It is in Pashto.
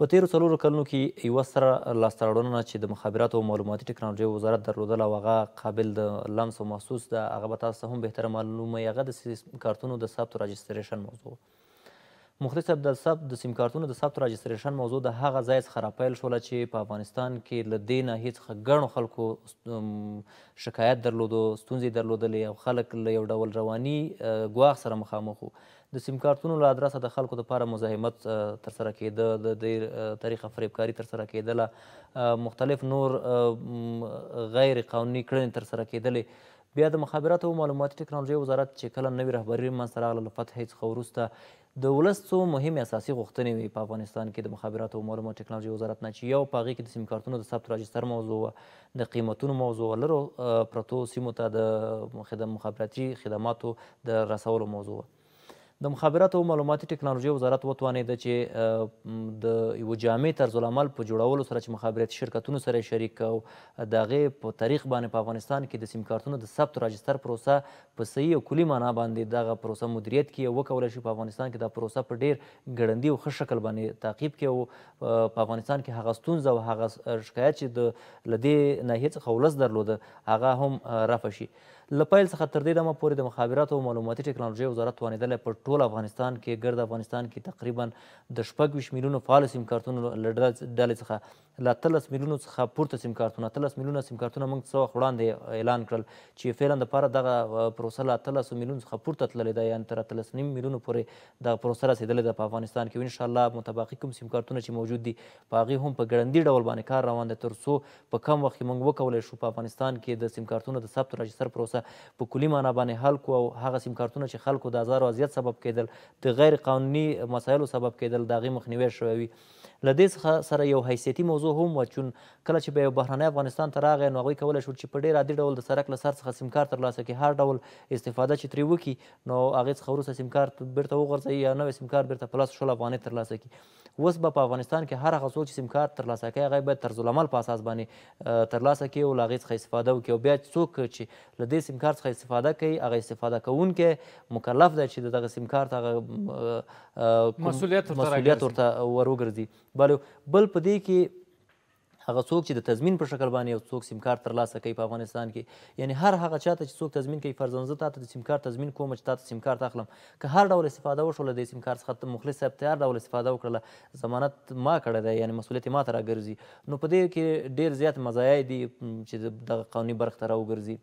په تېرو څلورو کلونو کې یوه ستره لاسته راوړنه چې د مخابراتو او معلوماتي ټکنالوژۍ وزارت درلودل او هغه قابل د لمس او محسوس ده، هغه به تاسو ته هم بهتره معلومه وي، هغه د سیم کارتونو د ثبت و راجستریشن موضوع. مختلف صاحب د سیم کارتونو د ثبت راجستریشن موضوع د هغه ځای څخه راپیل شوله چې په افغانستان کې له دې ناحیې څخه ګڼو خلکو شکایت درلودو، ستونزې درلودلې او خلک له یو ډول رواني ګواښ سره مخامخ وو. د سیم کارتونو له ادرسه د خلکو دپاره مزاحمت ترسره کېده، د دې طریقه فریبکاري ترسره کېدله، مختلف نور غیر قانوني کړنې ترسره کېدلې. بیا د مخابراتو او معلوماتي ټکنالوژۍ وزارت چې کله نوې رهبري منځته راغله له فتحې څخه وروسته د ولس څو مهمې اساسي غوښتنې وې په افغانستان کې د مخابراتو او معلوماتي ټکنالوژۍ وزارت نه، چې یو په هغې کې د سیم کارتونو د ثبت راجستر موضوع وه، د قیمتونو موضوع وه، لرو پرتو سیمو ته د مخابراتي خدماتو د رسولو موضوع وه. د مخابراتو او معلوماتي ټکنالوژۍ وزارت وتوانېده چې د یوه جامع طرزالعمل په جوړولو سره چې مخابراتي شرکتونو سره یې شریک او د هغې په طریق باندې په افغانستان کې د سیم کارتونو د ثبت راجستر پروسه په صحیح او کلي معنا باندې دغه پروسه مدیریت کړي او وکولی شي په افغانستان کې دا پروسه په ډېر ګړندي او ښه شکل باندې تعقیب کړي او په افغانستان کې هغه ستونزه او هغه شکایت چې له دې ناحیې څخه ولس درلوده هغه هم رفع شي. له پیل څخه تر دې دمه پورې د مخابراتو او معلوماتي ټکنالوژۍ وزارت توانېدلی په ټول افغانستان کې ګرد افغانستان کې تقریبا د 26 میلیونو فعالو سیم کارتونو له ډلې څخه له 18 میلیونو څخه پورته سیم کارتونه 18 میلیونه سیم کارتونه موږ څه وخت وړاندې اعلان کړل چې فعلا دپاره دغه پروسه له 18 میلیونو څخه پورته تللې ده، یعنې تر 18.5 میلیونو پورې دغه پروسه رسېدلې ده په افغانستان کې. انشاءالله متباقي کوم سیم کارتونه چې موجود دي په هغې هم په ګړندي ډول باندې کار روان دی تر څو په کم وخت کې موږ وکولی شو په افغانستان کې د سیم کارتونو د ثبت راجستر پروسه په کلي معنا باندې حل کړو او هغه سیم کارتونه چې خلکو د ازار او اذیت سبب کېدل، د غیر قانوني مسایلو سبب کېدل، د هغې مخنیوی شوی وي. له دې څخه سره یو حیثیتي موضوع هم وه چې کله چې به یو بهرنی افغانستان ته راغی نو هغوی کولی شول چې په ډېر عادي ډول د سړک له سر څخه سیم کارت ترلاسه کړي، هر ډول استفاده چې ترې وکړي نو هغې څخه وروسته سیم کارت بېرته وغورځوي یا نوی سیم کارت بېرته په 10 افغانۍ ترلاسه کړي. اوس به په افغانستان کې هر هغه څوک چې سیم کارت ترلاسه کوي هغه باید طرزالعمل په اساس باندې ترلاسه کړي او له هغې څخه استفاده وکړي او بیا څوک چې له دې سیم کارت څخه استفاده کوي هغه استفاده کوونکی مکلف دی چې د دغه سیم کارت هغه مسؤلیت ورته ور وګرځي. بل په دې کې هغه څوک چې د تضمین په شکل باندې یو څوک سیم کارت ترلاسه کوي په افغانستان کې، یعنی هر هغه چاته چې څوک تضمین کوي، فرضاً زه تاته د سیم کارت تضمین کوم چې تاته سیم کارت اخلم، که هر ډول استفاده وشوله د سیم کارت څخه مخلص صاحب ته هر ډول استفاده وکړله ضمانت ما کړی دی، یعنی مسؤلیت یې ما ته راګرځي، نو په دې کې ډېر زیات مزایاوې دي چې دغه قانوني برخې ته راوګرځي.